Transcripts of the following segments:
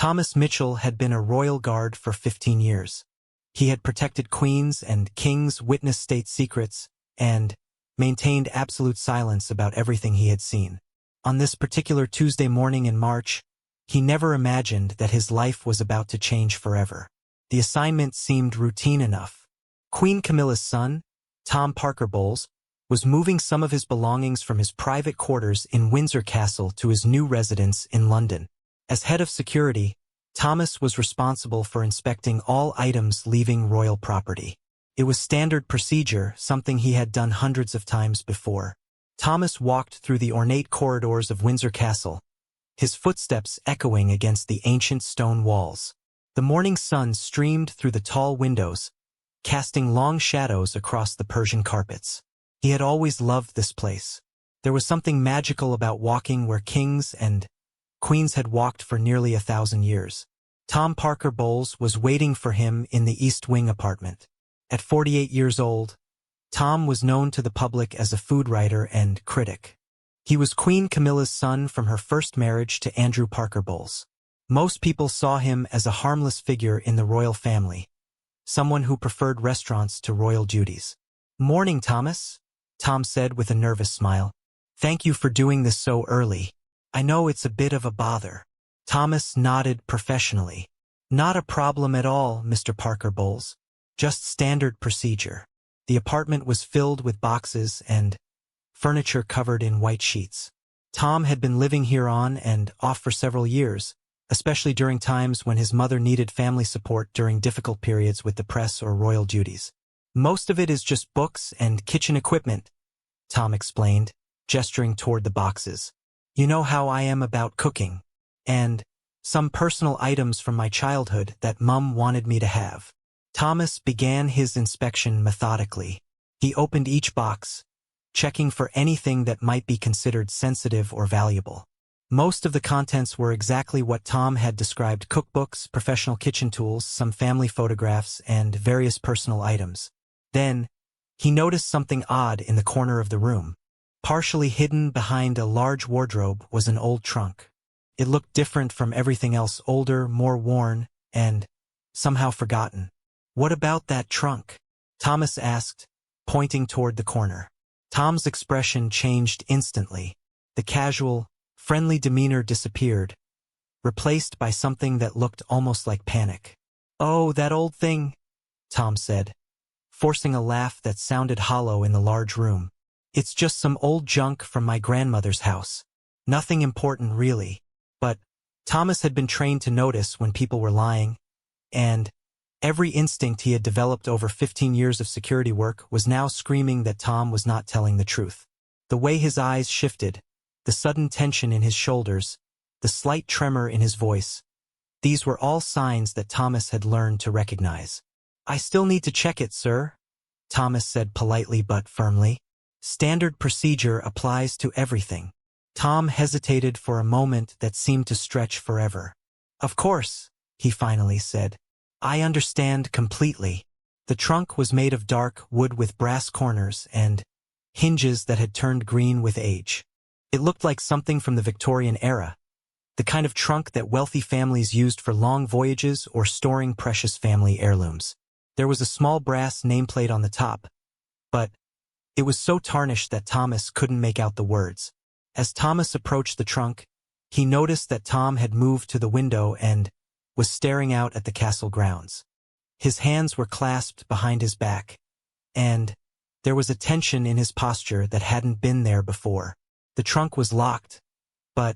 Thomas Mitchell had been a royal guard for 15 years. He had protected queens and kings, witnessed state secrets, and maintained absolute silence about everything he had seen. On this particular Tuesday morning in March, he never imagined that his life was about to change forever. The assignment seemed routine enough. Queen Camilla's son, Tom Parker Bowles, was moving some of his belongings from his private quarters in Windsor Castle to his new residence in London. As head of security, Thomas was responsible for inspecting all items leaving royal property. It was standard procedure, something he had done hundreds of times before. Thomas walked through the ornate corridors of Windsor Castle, his footsteps echoing against the ancient stone walls. The morning sun streamed through the tall windows, casting long shadows across the Persian carpets. He had always loved this place. There was something magical about walking where kings and queens had walked for nearly 1,000 years. Tom Parker Bowles was waiting for him in the East Wing apartment. At 48 years old, Tom was known to the public as a food writer and critic. He was Queen Camilla's son from her first marriage to Andrew Parker Bowles. Most people saw him as a harmless figure in the royal family, someone who preferred restaurants to royal duties. "Morning, Thomas," Tom said with a nervous smile. "Thank you for doing this so early. I know it's a bit of a bother." Thomas nodded professionally. "Not a problem at all, Mr. Parker Bowles. Just standard procedure." The apartment was filled with boxes and furniture covered in white sheets. Tom had been living here on and off for several years, especially during times when his mother needed family support during difficult periods with the press or royal duties. "Most of it is just books and kitchen equipment," Tom explained, gesturing toward the boxes. "You know how I am about cooking. And some personal items from my childhood that Mum wanted me to have." Thomas began his inspection methodically. He opened each box, checking for anything that might be considered sensitive or valuable. Most of the contents were exactly what Tom had described: cookbooks, professional kitchen tools, some family photographs, and various personal items. Then, he noticed something odd in the corner of the room. Partially hidden behind a large wardrobe was an old trunk. It looked different from everything else, older, more worn, and somehow forgotten. "What about that trunk?" Thomas asked, pointing toward the corner. Tom's expression changed instantly. The casual, friendly demeanor disappeared, replaced by something that looked almost like panic. "Oh, that old thing," Tom said, forcing a laugh that sounded hollow in the large room. "It's just some old junk from my grandmother's house. Nothing important, really." But Thomas had been trained to notice when people were lying, and every instinct he had developed over 15 years of security work was now screaming that Tom was not telling the truth. The way his eyes shifted, the sudden tension in his shoulders, the slight tremor in his voice, these were all signs that Thomas had learned to recognize. "I still need to check it, sir," Thomas said politely but firmly. "Standard procedure applies to everything." Tom hesitated for a moment that seemed to stretch forever. "Of course," he finally said. "I understand completely." The trunk was made of dark wood with brass corners and hinges that had turned green with age. It looked like something from the Victorian era, the kind of trunk that wealthy families used for long voyages or storing precious family heirlooms. There was a small brass nameplate on the top, but it was so tarnished that Thomas couldn't make out the words. As Thomas approached the trunk, he noticed that Tom had moved to the window and was staring out at the castle grounds. His hands were clasped behind his back, and there was a tension in his posture that hadn't been there before. The trunk was locked, but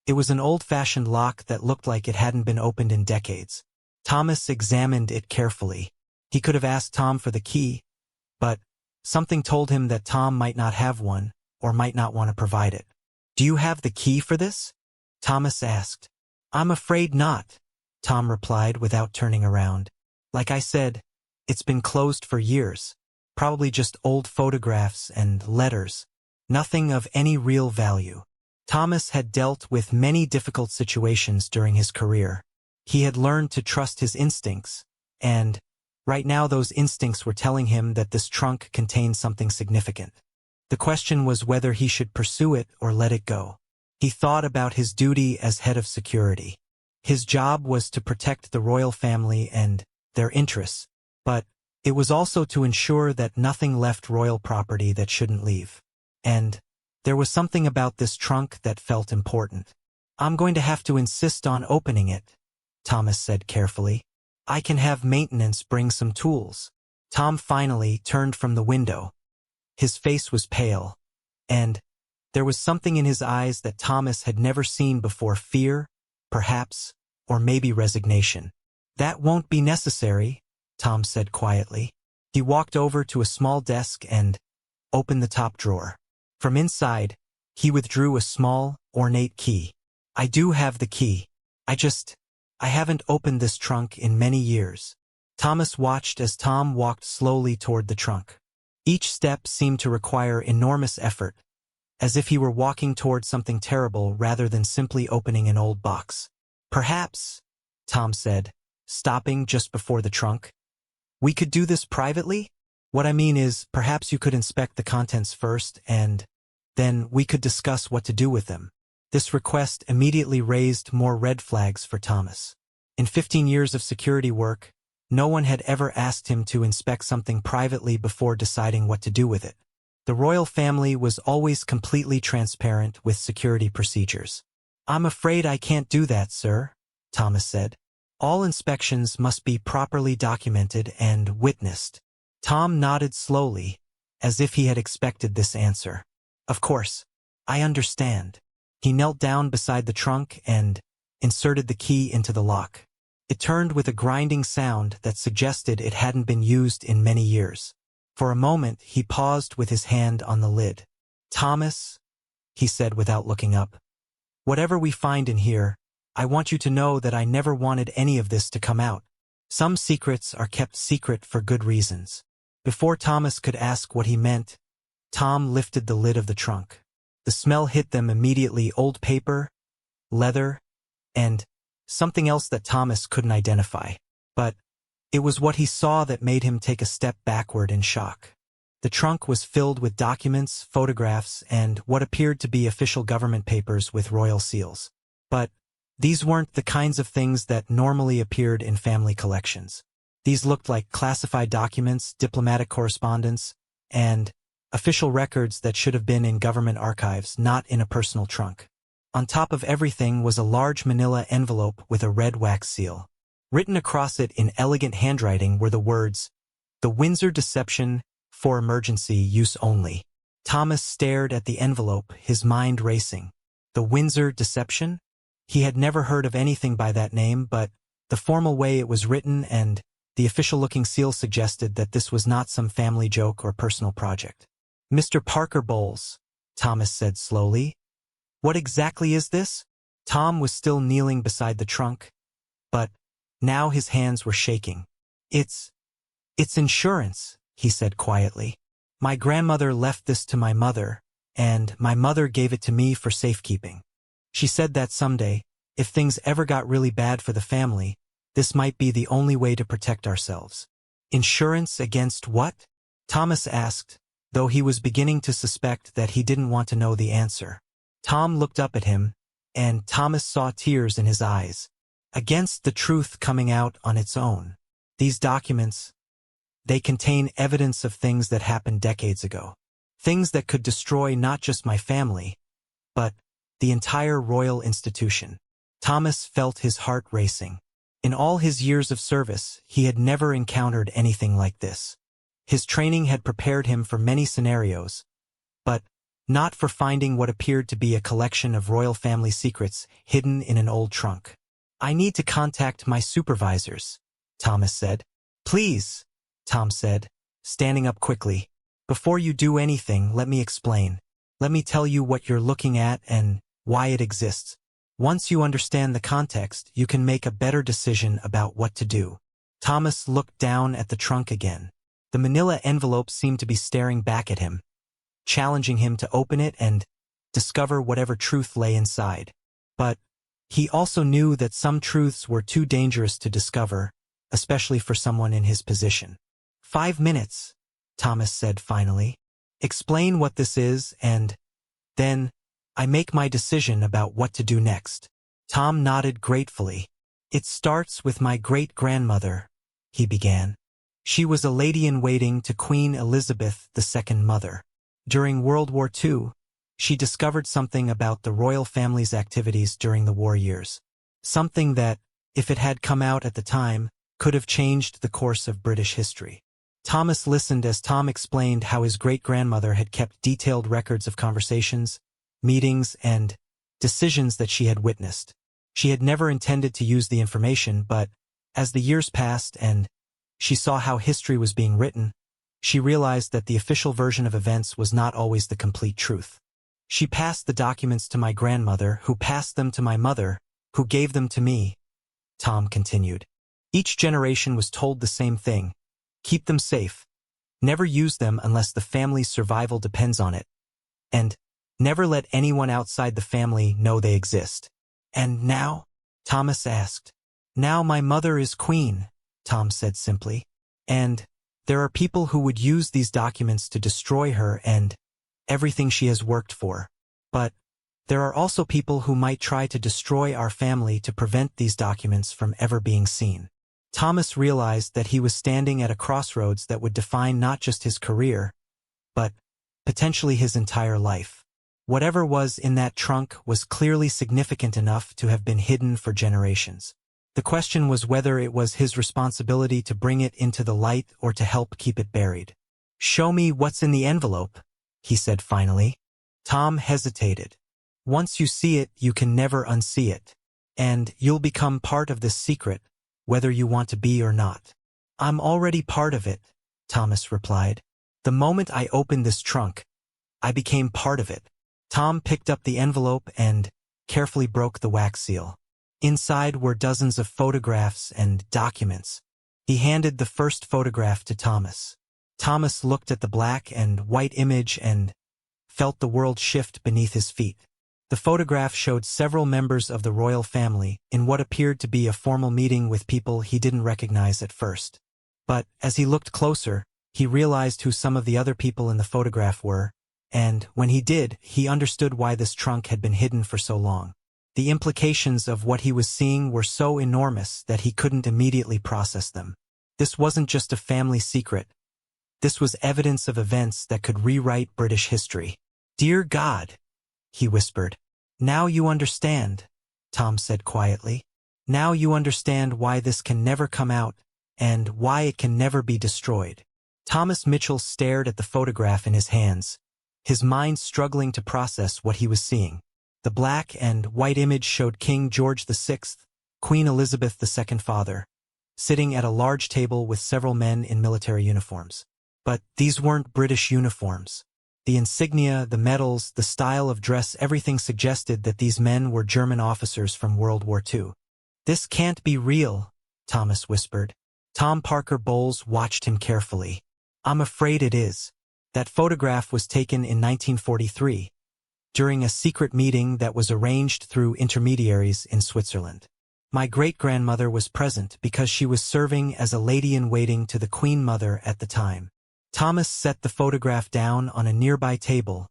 it was an old-fashioned lock that looked like it hadn't been opened in decades. Thomas examined it carefully. He could have asked Tom for the key, but something told him that Tom might not have one, or might not want to provide it. "Do you have the key for this?" Thomas asked. "I'm afraid not," Tom replied without turning around. "Like I said, it's been closed for years. Probably just old photographs and letters. Nothing of any real value." Thomas had dealt with many difficult situations during his career. He had learned to trust his instincts, and right now those instincts were telling him that this trunk contained something significant. The question was whether he should pursue it or let it go. He thought about his duty as head of security. His job was to protect the royal family and their interests, but it was also to ensure that nothing left royal property that shouldn't leave. And there was something about this trunk that felt important. "I'm going to have to insist on opening it," Thomas said carefully. "I can have maintenance bring some tools." Tom finally turned from the window. His face was pale, and there was something in his eyes that Thomas had never seen before: fear, perhaps, or maybe resignation. "That won't be necessary," Tom said quietly. He walked over to a small desk and opened the top drawer. From inside, he withdrew a small, ornate key. "I do have the key. I haven't opened this trunk in many years." Thomas watched as Tom walked slowly toward the trunk. Each step seemed to require enormous effort, as if he were walking toward something terrible rather than simply opening an old box. "Perhaps," Tom said, stopping just before the trunk, "we could do this privately? What I mean is, perhaps you could inspect the contents first, and then we could discuss what to do with them." This request immediately raised more red flags for Thomas. In 15 years of security work, no one had ever asked him to inspect something privately before deciding what to do with it. The royal family was always completely transparent with security procedures. "I'm afraid I can't do that, sir," Thomas said. "All inspections must be properly documented and witnessed." Tom nodded slowly, as if he had expected this answer. "Of course, I understand." He knelt down beside the trunk and inserted the key into the lock. It turned with a grinding sound that suggested it hadn't been used in many years. For a moment, he paused with his hand on the lid. "Thomas," he said without looking up, "whatever we find in here, I want you to know that I never wanted any of this to come out. Some secrets are kept secret for good reasons." Before Thomas could ask what he meant, Tom lifted the lid of the trunk. The smell hit them immediately: old paper, leather, and something else that Thomas couldn't identify. But it was what he saw that made him take a step backward in shock. The trunk was filled with documents, photographs, and what appeared to be official government papers with royal seals. But these weren't the kinds of things that normally appeared in family collections. These looked like classified documents, diplomatic correspondence, and official records that should have been in government archives, not in a personal trunk. On top of everything was a large manila envelope with a red wax seal. Written across it in elegant handwriting were the words, "The Windsor Deception, for emergency use only." Thomas stared at the envelope, his mind racing. The Windsor Deception? He had never heard of anything by that name, but the formal way it was written and the official-looking seal suggested that this was not some family joke or personal project. "Mr. Parker Bowles," Thomas said slowly. "What exactly is this?" Tom was still kneeling beside the trunk, but now his hands were shaking. It's insurance," he said quietly. "My grandmother left this to my mother, and my mother gave it to me for safekeeping. She said that someday, if things ever got really bad for the family, this might be the only way to protect ourselves." "Insurance against what?" Thomas asked, though he was beginning to suspect that he didn't want to know the answer. Tom looked up at him, and Thomas saw tears in his eyes. "Against the truth coming out on its own. These documents, they contain evidence of things that happened decades ago. Things that could destroy not just my family, but the entire royal institution." Thomas felt his heart racing. In all his years of service, he had never encountered anything like this. His training had prepared him for many scenarios, but not for finding what appeared to be a collection of royal family secrets hidden in an old trunk. "I need to contact my supervisors," Thomas said. "Please," Tom said, standing up quickly. "Before you do anything, let me explain. Let me tell you what you're looking at and why it exists. Once you understand the context, you can make a better decision about what to do." Thomas looked down at the trunk again. The manila envelope seemed to be staring back at him, challenging him to open it and discover whatever truth lay inside. But he also knew that some truths were too dangerous to discover, especially for someone in his position. "5 minutes," Thomas said finally. "Explain what this is, and then I make my decision about what to do next." Tom nodded gratefully. "It starts with my great-grandmother," he began. "She was a lady-in-waiting to Queen Elizabeth II mother. During World War II, she discovered something about the royal family's activities during the war years. Something that, if it had come out at the time, could have changed the course of British history." Thomas listened as Tom explained how his great-grandmother had kept detailed records of conversations, meetings, and decisions that she had witnessed. She had never intended to use the information, but as the years passed and she saw how history was being written, she realized that the official version of events was not always the complete truth. "She passed the documents to my grandmother, who passed them to my mother, who gave them to me," Tom continued. "Each generation was told the same thing: keep them safe, never use them unless the family's survival depends on it, and never let anyone outside the family know they exist." "And now?" Thomas asked. "Now my mother is queen," Tom said simply. "And there are people who would use these documents to destroy her and everything she has worked for. But there are also people who might try to destroy our family to prevent these documents from ever being seen." Thomas realized that he was standing at a crossroads that would define not just his career, but potentially his entire life. Whatever was in that trunk was clearly significant enough to have been hidden for generations. The question was whether it was his responsibility to bring it into the light or to help keep it buried. "Show me what's in the envelope," he said finally. Tom hesitated. "Once you see it, you can never unsee it. And you'll become part of this secret, whether you want to be or not." "I'm already part of it," Thomas replied. "The moment I opened this trunk, I became part of it." Tom picked up the envelope and carefully broke the wax seal. Inside were dozens of photographs and documents. He handed the first photograph to Thomas. Thomas looked at the black and white image and felt the world shift beneath his feet. The photograph showed several members of the royal family in what appeared to be a formal meeting with people he didn't recognize at first. But as he looked closer, he realized who some of the other people in the photograph were, and when he did, he understood why this trunk had been hidden for so long. The implications of what he was seeing were so enormous that he couldn't immediately process them. This wasn't just a family secret. This was evidence of events that could rewrite British history. "Dear God," he whispered. "Now you understand," Tom said quietly. "Now you understand why this can never come out, and why it can never be destroyed." Thomas Mitchell stared at the photograph in his hands, his mind struggling to process what he was seeing. The black and white image showed King George VI, Queen Elizabeth II father, sitting at a large table with several men in military uniforms. But these weren't British uniforms. The insignia, the medals, the style of dress, everything suggested that these men were German officers from World War II. "This can't be real," Thomas whispered. Tom Parker Bowles watched him carefully. "I'm afraid it is. That photograph was taken in 1943, during a secret meeting that was arranged through intermediaries in Switzerland. My great-grandmother was present because she was serving as a lady-in-waiting to the Queen Mother at the time." Thomas set the photograph down on a nearby table,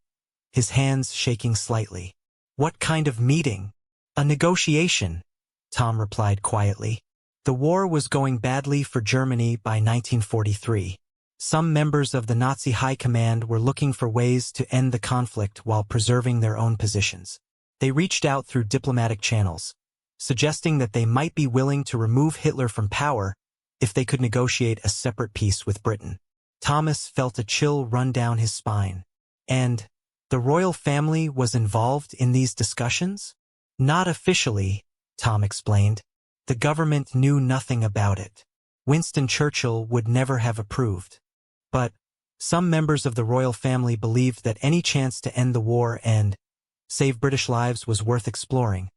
his hands shaking slightly. "What kind of meeting?" "A negotiation," Tom replied quietly. The war was going badly for Germany by 1943. Some members of the Nazi high command were looking for ways to end the conflict while preserving their own positions. They reached out through diplomatic channels, suggesting that they might be willing to remove Hitler from power if they could negotiate a separate peace with Britain. Thomas felt a chill run down his spine. And the royal family was involved in these discussions? "Not officially," Tom explained. "The government knew nothing about it. Winston Churchill would never have approved. But some members of the royal family believed that any chance to end the war and save British lives was worth exploring,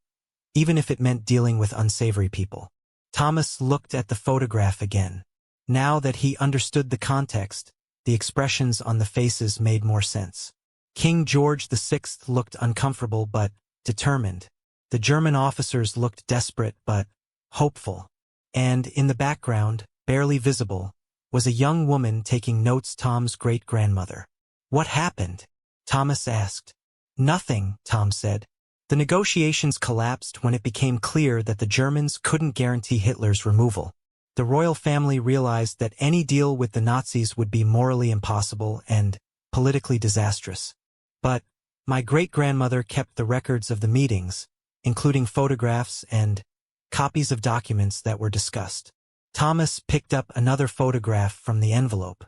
even if it meant dealing with unsavory people." Thomas looked at the photograph again. Now that he understood the context, the expressions on the faces made more sense. King George VI looked uncomfortable but determined. The German officers looked desperate but hopeful. And in the background, barely visible, was a young woman taking notes, Tom's great-grandmother. "What happened?" Thomas asked. "Nothing," Tom said. The negotiations collapsed when it became clear that the Germans couldn't guarantee Hitler's removal. The royal family realized that any deal with the Nazis would be morally impossible and politically disastrous. But my great-grandmother kept the records of the meetings, including photographs and copies of documents that were discussed. Thomas picked up another photograph from the envelope.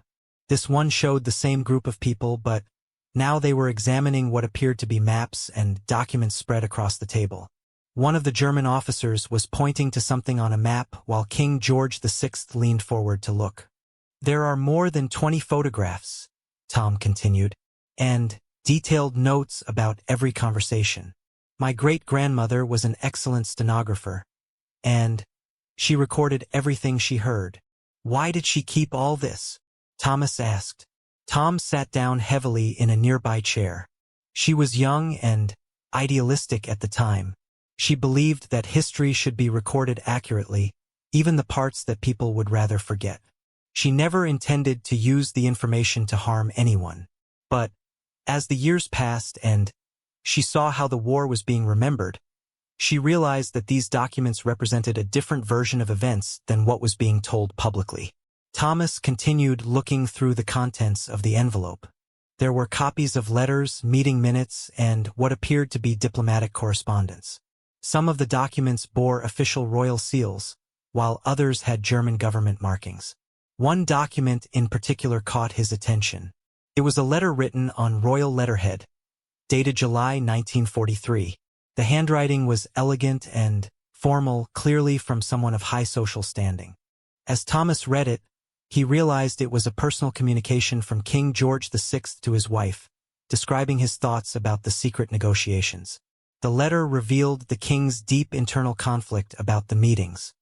This one showed the same group of people, but now they were examining what appeared to be maps and documents spread across the table. One of the German officers was pointing to something on a map while King George VI leaned forward to look. "There are more than 20 photographs," Tom continued, "and detailed notes about every conversation. My great-grandmother was an excellent stenographer, and she recorded everything she heard." "Why did she keep all this?" Thomas asked. Tom sat down heavily in a nearby chair. She was young and idealistic at the time. She believed that history should be recorded accurately, even the parts that people would rather forget. She never intended to use the information to harm anyone. But as the years passed and she saw how the war was being remembered, she realized that these documents represented a different version of events than what was being told publicly. Thomas continued looking through the contents of the envelope. There were copies of letters, meeting minutes, and what appeared to be diplomatic correspondence. Some of the documents bore official royal seals, while others had German government markings. One document in particular caught his attention. It was a letter written on royal letterhead, dated July 1943. The handwriting was elegant and formal, clearly from someone of high social standing. As Thomas read it, he realized it was a personal communication from King George VI to his wife, describing his thoughts about the secret negotiations. The letter revealed the king's deep internal conflict about the meetings.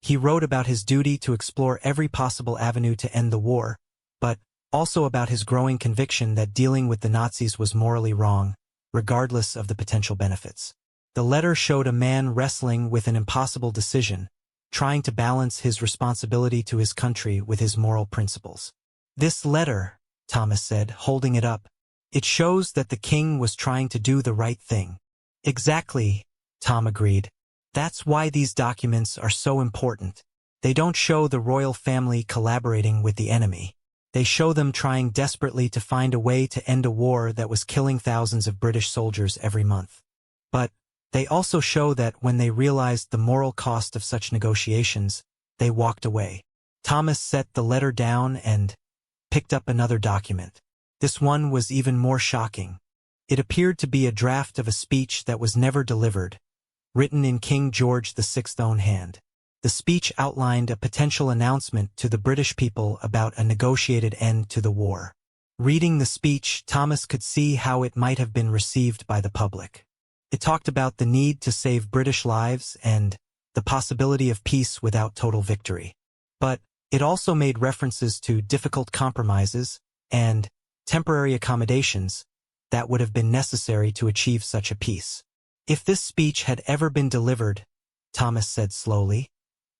He wrote about his duty to explore every possible avenue to end the war, but also about his growing conviction that dealing with the Nazis was morally wrong, regardless of the potential benefits. The letter showed a man wrestling with an impossible decision, trying to balance his responsibility to his country with his moral principles. "This letter," Thomas said, holding it up, "it shows that the king was trying to do the right thing." "Exactly," Tom agreed. "That's why these documents are so important. They don't show the royal family collaborating with the enemy. They show them trying desperately to find a way to end a war that was killing thousands of British soldiers every month. But they also show that when they realized the moral cost of such negotiations, they walked away." Thomas set the letter down and picked up another document. This one was even more shocking. It appeared to be a draft of a speech that was never delivered, written in King George VI's own hand. The speech outlined a potential announcement to the British people about a negotiated end to the war. Reading the speech, Thomas could see how it might have been received by the public. It talked about the need to save British lives and the possibility of peace without total victory. But it also made references to difficult compromises and temporary accommodations that would have been necessary to achieve such a peace. "If this speech had ever been delivered," Thomas said slowly,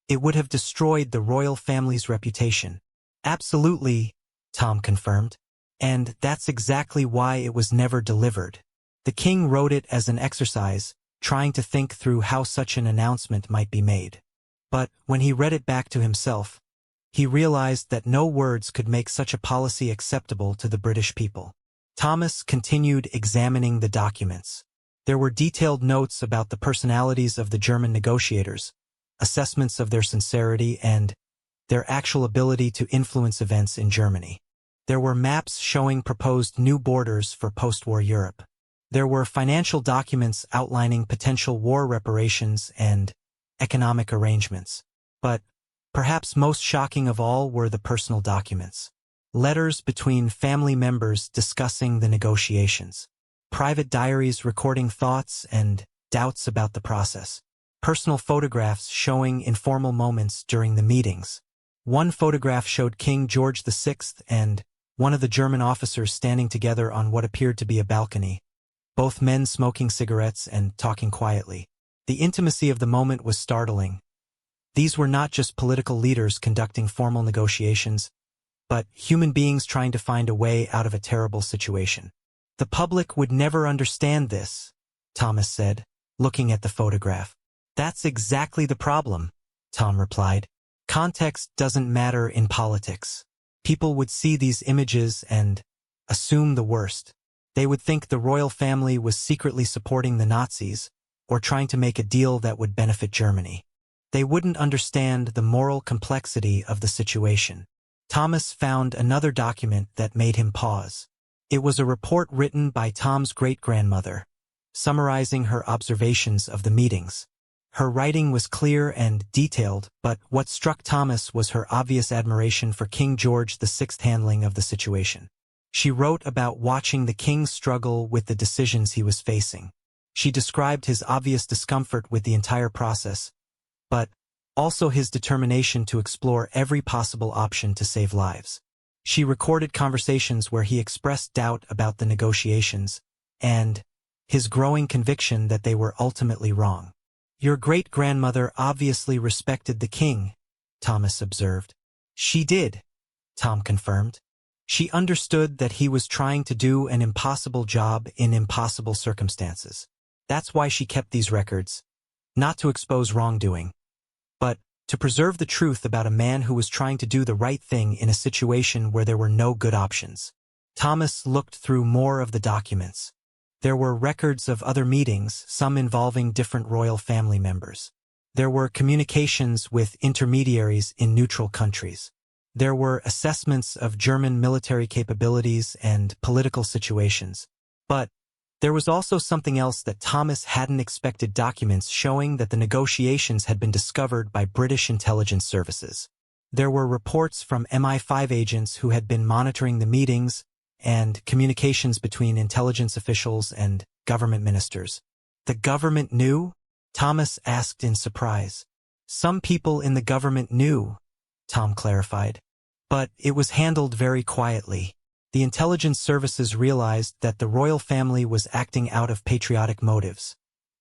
"it would have destroyed the royal family's reputation." "Absolutely," Tom confirmed. "And that's exactly why it was never delivered. The king wrote it as an exercise, trying to think through how such an announcement might be made. But when he read it back to himself, he realized that no words could make such a policy acceptable to the British people." Thomas continued examining the documents. There were detailed notes about the personalities of the German negotiators, assessments of their sincerity, and their actual ability to influence events in Germany. There were maps showing proposed new borders for post-war Europe. There were financial documents outlining potential war reparations and economic arrangements. But perhaps most shocking of all were the personal documents. Letters between family members discussing the negotiations. Private diaries recording thoughts and doubts about the process. Personal photographs showing informal moments during the meetings. One photograph showed King George VI and one of the German officers standing together on what appeared to be a balcony, both men smoking cigarettes and talking quietly. The intimacy of the moment was startling. These were not just political leaders conducting formal negotiations, but human beings trying to find a way out of a terrible situation. "The public would never understand this," Thomas said. looking at the photograph. That's exactly the problem, Tom replied. Context doesn't matter in politics. People would see these images and assume the worst. They would think the royal family was secretly supporting the Nazis or trying to make a deal that would benefit Germany. They wouldn't understand the moral complexity of the situation. Thomas found another document that made him pause. It was a report written by Tom's great-grandmother, summarizing her observations of the meetings. Her writing was clear and detailed, but what struck Thomas was her obvious admiration for King George VI's handling of the situation. She wrote about watching the king struggle with the decisions he was facing. She described his obvious discomfort with the entire process, but also his determination to explore every possible option to save lives. She recorded conversations where he expressed doubt about the negotiations and his growing conviction that they were ultimately wrong. Your great-grandmother obviously respected the king, Thomas observed. She did, Tom confirmed. She understood that he was trying to do an impossible job in impossible circumstances. That's why she kept these records, not to expose wrongdoing, but to preserve the truth about a man who was trying to do the right thing in a situation where there were no good options. Thomas looked through more of the documents. There were records of other meetings, some involving different royal family members. There were communications with intermediaries in neutral countries. There were assessments of German military capabilities and political situations. But there was also something else that Thomas hadn't expected: documents showing that the negotiations had been discovered by British intelligence services. There were reports from MI5 agents who had been monitoring the meetings and communications between intelligence officials and government ministers. The government knew? Thomas asked in surprise. Some people in the government knew, Tom clarified. But it was handled very quietly. The intelligence services realized that the royal family was acting out of patriotic motives,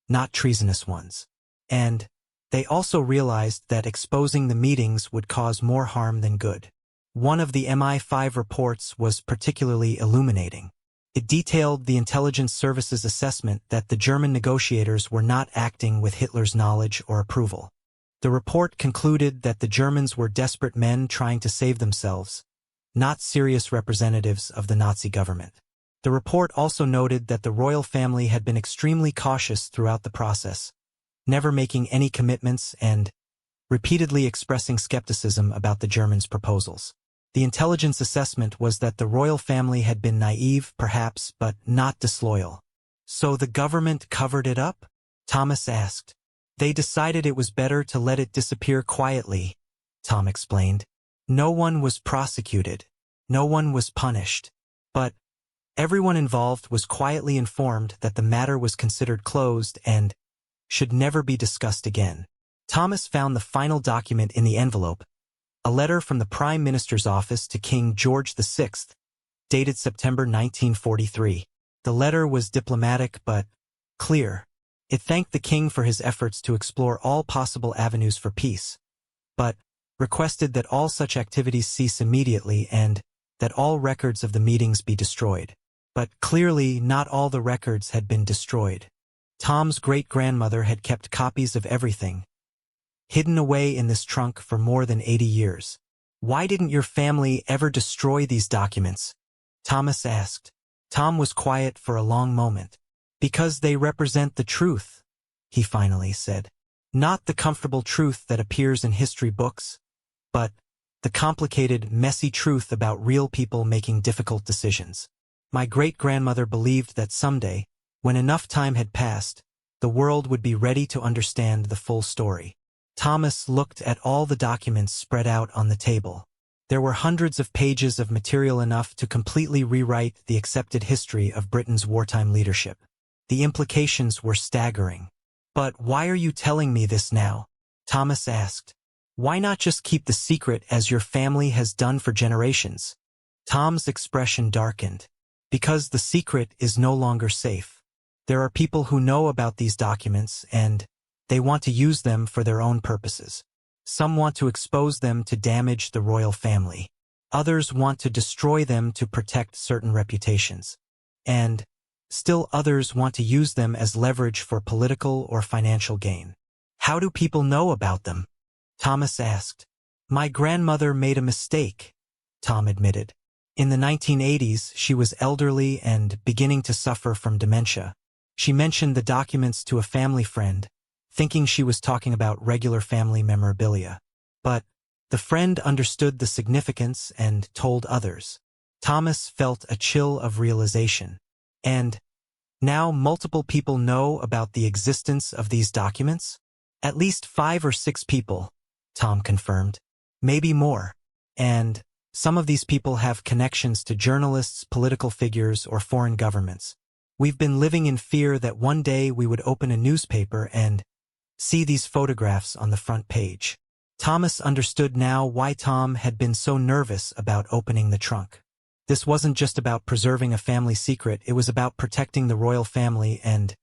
not treasonous ones. And they also realized that exposing the meetings would cause more harm than good. One of the MI5 reports was particularly illuminating. It detailed the intelligence services' assessment that the German negotiators were not acting with Hitler's knowledge or approval. The report concluded that the Germans were desperate men trying to save themselves, not serious representatives of the Nazi government. The report also noted that the royal family had been extremely cautious throughout the process, never making any commitments and repeatedly expressing skepticism about the Germans' proposals. The intelligence assessment was that the royal family had been naive, perhaps, but not disloyal. So the government covered it up? Thomas asked. They decided it was better to let it disappear quietly, Tom explained. No one was prosecuted. No one was punished. But everyone involved was quietly informed that the matter was considered closed and should never be discussed again. Thomas found the final document in the envelope, a letter from the Prime Minister's office to King George VI, dated September 1943. The letter was diplomatic but clear. It thanked the king for his efforts to explore all possible avenues for peace, but requested that all such activities cease immediately and that all records of the meetings be destroyed. But clearly not all the records had been destroyed. Tom's great-grandmother had kept copies of everything, hidden away in this trunk for more than 80 years. Why didn't your family ever destroy these documents? Thomas asked. Tom was quiet for a long moment. Because they represent the truth, he finally said. Not the comfortable truth that appears in history books, but the complicated, messy truth about real people making difficult decisions. My great-grandmother believed that someday, when enough time had passed, the world would be ready to understand the full story. Thomas looked at all the documents spread out on the table. There were hundreds of pages of material, enough to completely rewrite the accepted history of Britain's wartime leadership. The implications were staggering. But why are you telling me this now? Thomas asked. Why not just keep the secret as your family has done for generations? Tom's expression darkened. Because the secret is no longer safe. There are people who know about these documents and they want to use them for their own purposes. Some want to expose them to damage the royal family. Others want to destroy them to protect certain reputations. And Still others want to use them as leverage for political or financial gain. How do people know about them? Thomas asked. My grandmother made a mistake, Tom admitted. In the 1980s, she was elderly and beginning to suffer from dementia. She mentioned the documents to a family friend, thinking she was talking about regular family memorabilia. But the friend understood the significance and told others. Thomas felt a chill of realization. And now multiple people know about the existence of these documents? At least 5 or 6 people, Tom confirmed. Maybe more. And some of these people have connections to journalists, political figures, or foreign governments. We've been living in fear that one day we would open a newspaper and see these photographs on the front page. Thomas understood now why Tom had been so nervous about opening the trunk. This wasn't just about preserving a family secret, it was about protecting the royal family and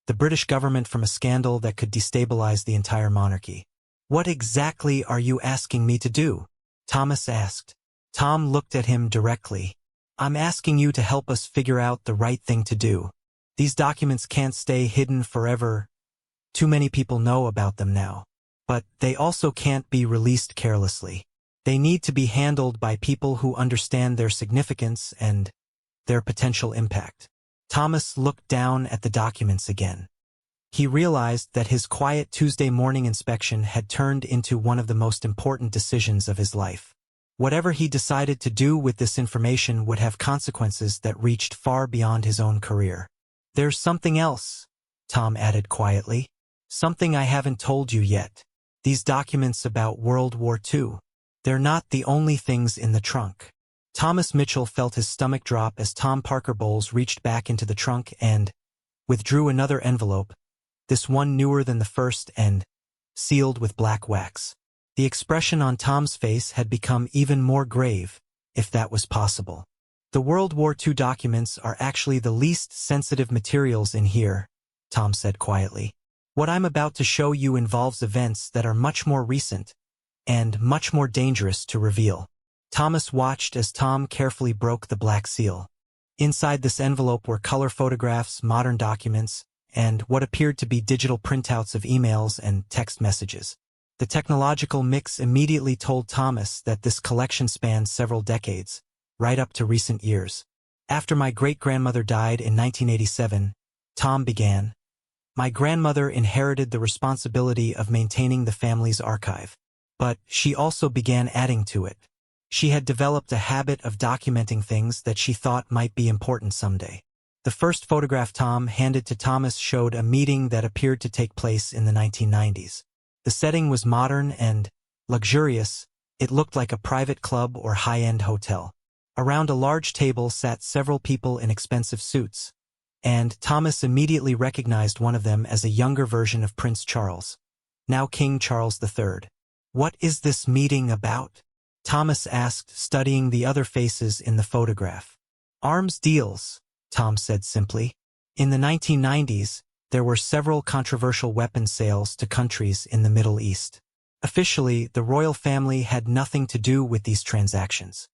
the British government from a scandal that could destabilize the entire monarchy. What exactly are you asking me to do? Thomas asked. Tom looked at him directly. I'm asking you to help us figure out the right thing to do. These documents can't stay hidden forever. Too many people know about them now. But they also can't be released carelessly. They need to be handled by people who understand their significance and their potential impact. Thomas looked down at the documents again. He realized that his quiet Tuesday morning inspection had turned into one of the most important decisions of his life. Whatever he decided to do with this information would have consequences that reached far beyond his own career. There's something else, Tom added quietly. Something I haven't told you yet. These documents about World War II. They're not the only things in the trunk. Thomas Mitchell felt his stomach drop as Tom Parker Bowles reached back into the trunk and withdrew another envelope, this one newer than the first and sealed with black wax. The expression on Tom's face had become even more grave, if that was possible. The World War II documents are actually the least sensitive materials in here, Tom said quietly. What I'm about to show you involves events that are much more recent and much more dangerous to reveal. Thomas watched as Tom carefully broke the black seal. Inside this envelope were color photographs, modern documents, and what appeared to be digital printouts of emails and text messages. The technological mix immediately told Thomas that this collection spanned several decades, right up to recent years. After my great-grandmother died in 1987, Tom began, my grandmother inherited the responsibility of maintaining the family's archive, but she also began adding to it. She had developed a habit of documenting things that she thought might be important someday. The first photograph Tom handed to Thomas showed a meeting that appeared to take place in the 1990s. The setting was modern and luxurious. It looked like a private club or high-end hotel. Around a large table sat several people in expensive suits, and Thomas immediately recognized one of them as a younger version of Prince Charles, now King Charles III. What is this meeting about? Thomas asked, studying the other faces in the photograph. Arms deals, Tom said simply. In the 1990s, there were several controversial weapons sales to countries in the Middle East. Officially, the royal family had nothing to do with these transactions.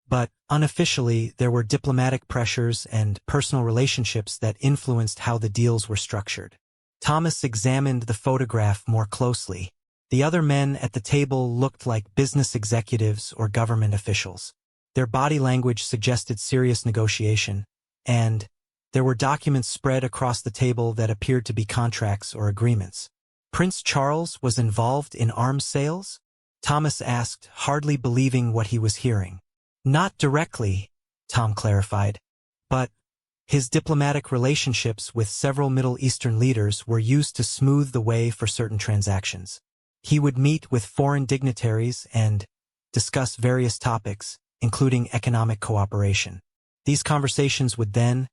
But unofficially, there were diplomatic pressures and personal relationships that influenced how the deals were structured. Thomas examined the photograph more closely. The other men at the table looked like business executives or government officials. Their body language suggested serious negotiation, and there were documents spread across the table that appeared to be contracts or agreements. Prince Charles was involved in arms sales? Thomas asked, hardly believing what he was hearing. Not directly, Tom clarified, but his diplomatic relationships with several Middle Eastern leaders were used to smooth the way for certain transactions. He would meet with foreign dignitaries and discuss various topics, including economic cooperation. These conversations would then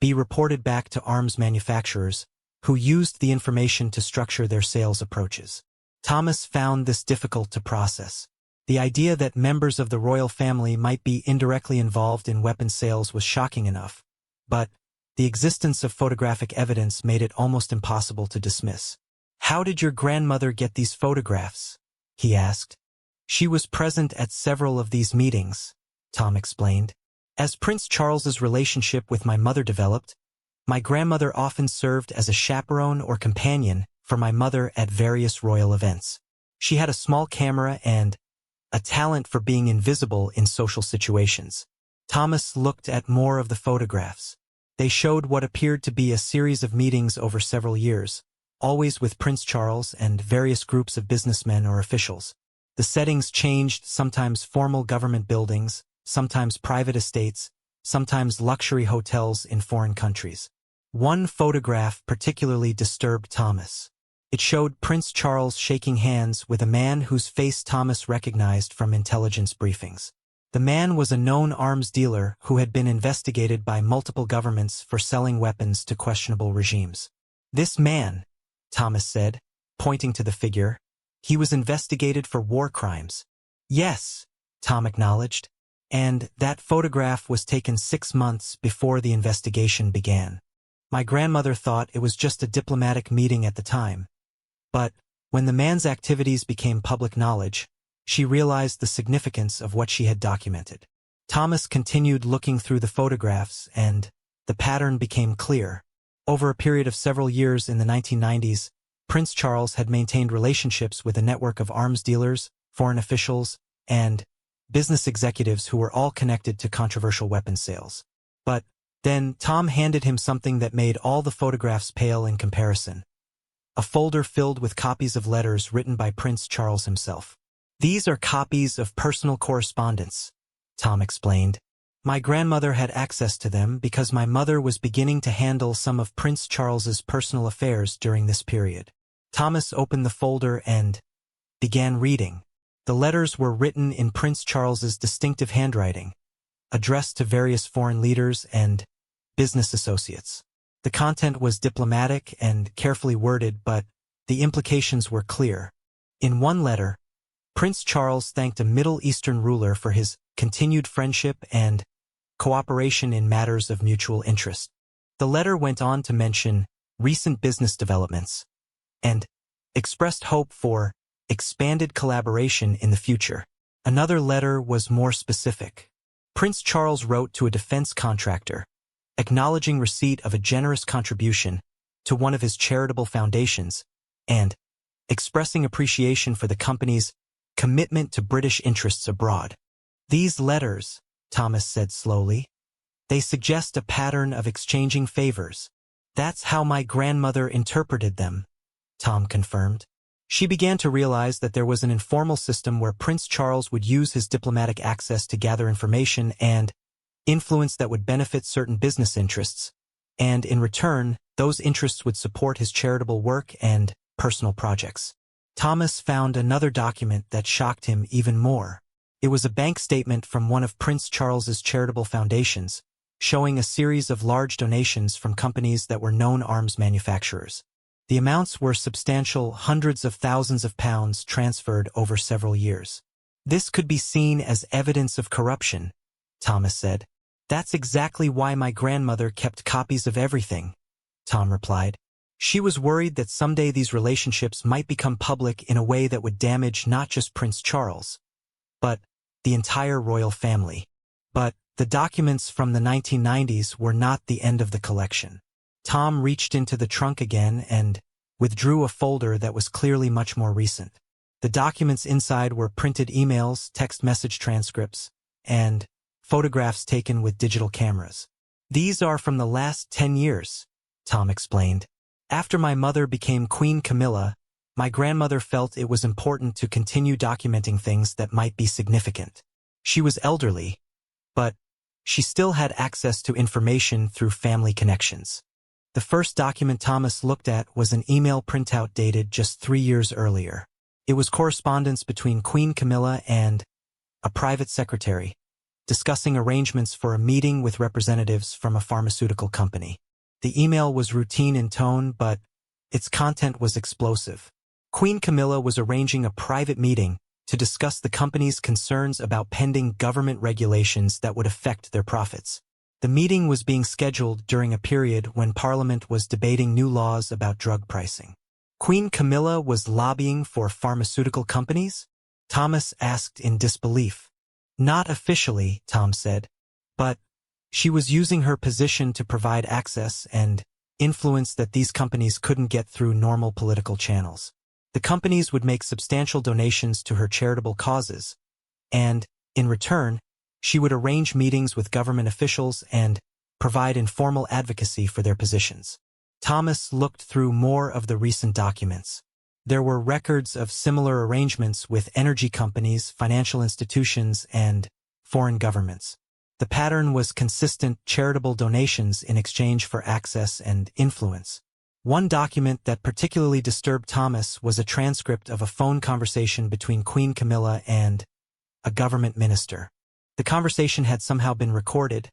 be reported back to arms manufacturers, who used the information to structure their sales approaches. Thomas found this difficult to process. The idea that members of the royal family might be indirectly involved in weapons sales was shocking enough, but the existence of photographic evidence made it almost impossible to dismiss. How did your grandmother get these photographs? He asked. She was present at several of these meetings, Tom explained. As Prince Charles's relationship with my mother developed, My grandmother often served as a chaperone or companion for my mother at various royal events. She had a small camera and a talent for being invisible in social situations. Thomas looked at more of the photographs. They showed what appeared to be a series of meetings over several years, always with Prince Charles and various groups of businessmen or officials. The settings changed, sometimes formal government buildings, sometimes private estates, sometimes luxury hotels in foreign countries. One photograph particularly disturbed Thomas. It showed Prince Charles shaking hands with a man whose face Thomas recognized from intelligence briefings. The man was a known arms dealer who had been investigated by multiple governments for selling weapons to questionable regimes. "This man," Thomas said, pointing to the figure, "he was investigated for war crimes." "Yes," Tom acknowledged, "and that photograph was taken 6 months before the investigation began. My grandmother thought it was just a diplomatic meeting at the time. But when the man's activities became public knowledge, she realized the significance of what she had documented." Thomas continued looking through the photographs, and the pattern became clear. Over a period of several years in the 1990s, Prince Charles had maintained relationships with a network of arms dealers, foreign officials, and business executives who were all connected to controversial weapons sales. But then Tom handed him something that made all the photographs pale in comparison. A folder filled with copies of letters written by Prince Charles himself. "These are copies of personal correspondence," Tom explained. "My grandmother had access to them because my mother was beginning to handle some of Prince Charles's personal affairs during this period." Thomas opened the folder and began reading. The letters were written in Prince Charles's distinctive handwriting, addressed to various foreign leaders and business associates. The content was diplomatic and carefully worded, but the implications were clear. In one letter, Prince Charles thanked a Middle Eastern ruler for his continued friendship and cooperation in matters of mutual interest. The letter went on to mention recent business developments and expressed hope for expanded collaboration in the future. Another letter was more specific. Prince Charles wrote to a defense contractor, acknowledging receipt of a generous contribution to one of his charitable foundations and expressing appreciation for the company's commitment to British interests abroad. "These letters," Thomas said slowly, "they suggest a pattern of exchanging favors." "That's how my grandmother interpreted them," Tom confirmed. She began to realize that there was an informal system where Prince Charles would use his diplomatic access to gather information and influence that would benefit certain business interests, and in return, those interests would support his charitable work and personal projects. Thomas found another document that shocked him even more. It was a bank statement from one of Prince Charles's charitable foundations, showing a series of large donations from companies that were known arms manufacturers. The amounts were substantial, hundreds of thousands of pounds transferred over several years. "This could be seen as evidence of corruption," Thomas said. "That's exactly why my grandmother kept copies of everything," Tom replied. She was worried that someday these relationships might become public in a way that would damage not just Prince Charles, but the entire royal family. But the documents from the 1990s were not the end of the collection. Tom reached into the trunk again and withdrew a folder that was clearly much more recent. The documents inside were printed emails, text message transcripts, and photographs taken with digital cameras. "These are from the last 10 years, Tom explained. "After my mother became Queen Camila, my grandmother felt it was important to continue documenting things that might be significant. She was elderly, but she still had access to information through family connections." The first document Thomas looked at was an email printout dated just 3 years earlier. It was correspondence between Queen Camila and a private secretary, discussing arrangements for a meeting with representatives from a pharmaceutical company. The email was routine in tone, but its content was explosive. Queen Camila was arranging a private meeting to discuss the company's concerns about pending government regulations that would affect their profits. The meeting was being scheduled during a period when Parliament was debating new laws about drug pricing. Queen Camila was lobbying for pharmaceutical companies? Thomas asked in disbelief. "Not officially," Tom said, "but She was using her position to provide access and influence that these companies couldn't get through normal political channels. The companies would make substantial donations to her charitable causes, and, in return, she would arrange meetings with government officials and provide informal advocacy for their positions. Thomas looked through more of the recent documents. There were records of similar arrangements with energy companies, financial institutions, and foreign governments. The pattern was consistent charitable donations in exchange for access and influence. One document that particularly disturbed Thomas was a transcript of a phone conversation between Queen Camilla and a government minister. The conversation had somehow been recorded,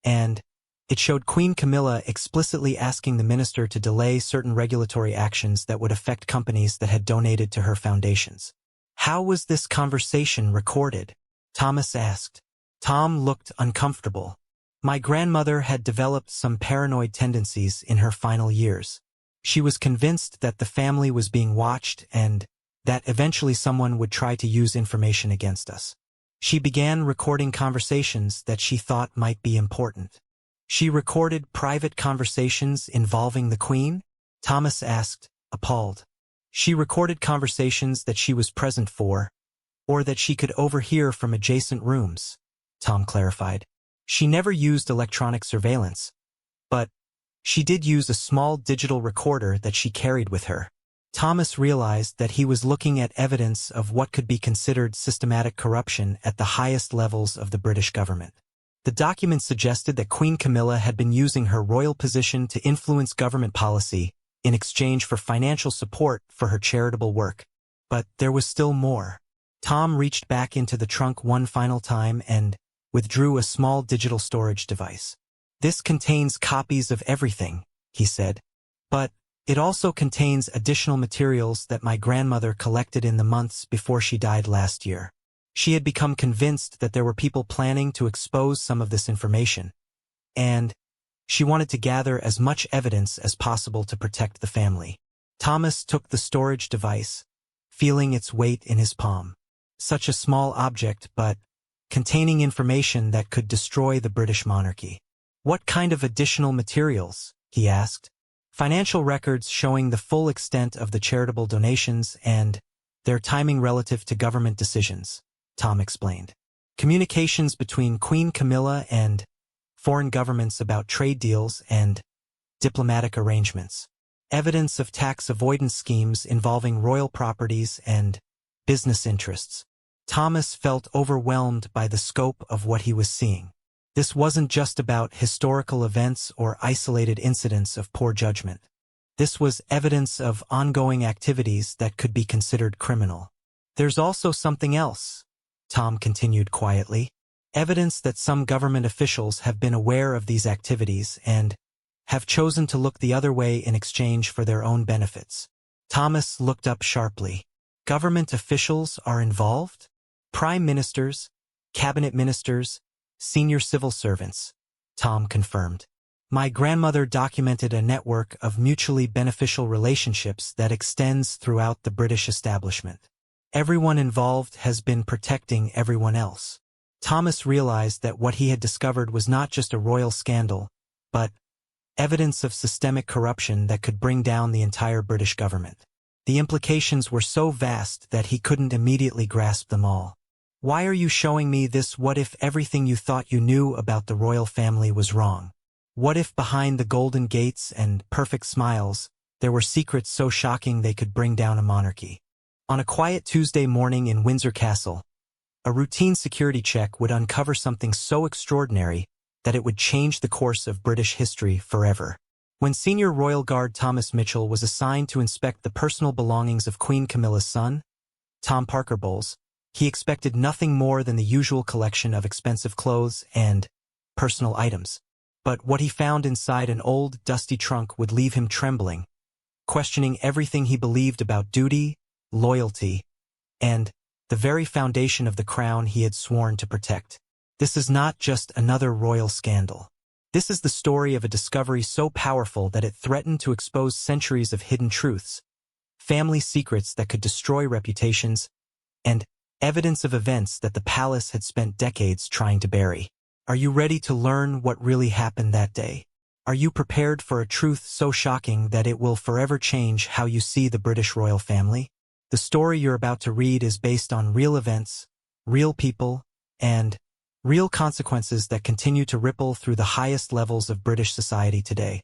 and it showed Queen Camilla explicitly asking the minister to delay certain regulatory actions that would affect companies that had donated to her foundations. How was this conversation recorded? Thomas asked. Tom looked uncomfortable. My grandmother had developed some paranoid tendencies in her final years. She was convinced that the family was being watched and that eventually someone would try to use information against us. She began recording conversations that she thought might be important. She recorded private conversations involving the Queen? Thomas asked, appalled. She recorded conversations that she was present for, or that she could overhear from adjacent rooms, Tom clarified. She never used electronic surveillance, but she did use a small digital recorder that she carried with her. Thomas realized that he was looking at evidence of what could be considered systematic corruption at the highest levels of the British government. The document suggested that Queen Camilla had been using her royal position to influence government policy in exchange for financial support for her charitable work. But there was still more. Tom reached back into the trunk one final time and withdrew a small digital storage device. This contains copies of everything, he said. But it also contains additional materials that my grandmother collected in the months before she died last year. She had become convinced that there were people planning to expose some of this information, and she wanted to gather as much evidence as possible to protect the family. Thomas took the storage device, feeling its weight in his palm. Such a small object, but containing information that could destroy the British monarchy. What kind of additional materials? He asked. Financial records showing the full extent of the charitable donations and their timing relative to government decisions, Tom explained. Communications between Queen Camilla and foreign governments about trade deals and diplomatic arrangements. Evidence of tax avoidance schemes involving royal properties and business interests. Thomas felt overwhelmed by the scope of what he was seeing. This wasn't just about historical events or isolated incidents of poor judgment. This was evidence of ongoing activities that could be considered criminal. There's also something else, Tom continued quietly. Evidence that some government officials have been aware of these activities and have chosen to look the other way in exchange for their own benefits. Thomas looked up sharply. Government officials are involved? Prime ministers, cabinet ministers, senior civil servants, Tom confirmed. My grandmother documented a network of mutually beneficial relationships that extends throughout the British establishment. Everyone involved has been protecting everyone else. Thomas realized that what he had discovered was not just a royal scandal, but evidence of systemic corruption that could bring down the entire British government. The implications were so vast that he couldn't immediately grasp them all. Why are you showing me this? What if everything you thought you knew about the royal family was wrong? What if behind the golden gates and perfect smiles, there were secrets so shocking they could bring down a monarchy? On a quiet Tuesday morning in Windsor Castle, a routine security check would uncover something so extraordinary that it would change the course of British history forever. When Senior Royal Guard Thomas Mitchell was assigned to inspect the personal belongings of Queen Camilla's son, Tom Parker Bowles, he expected nothing more than the usual collection of expensive clothes and personal items. But what he found inside an old, dusty trunk would leave him trembling, questioning everything he believed about duty, loyalty, and the very foundation of the crown he had sworn to protect. This is not just another royal scandal. This is the story of a discovery so powerful that it threatened to expose centuries of hidden truths, family secrets that could destroy reputations, and evidence of events that the palace had spent decades trying to bury. Are you ready to learn what really happened that day? Are you prepared for a truth so shocking that it will forever change how you see the British royal family? The story you're about to read is based on real events, real people, and real consequences that continue to ripple through the highest levels of British society today.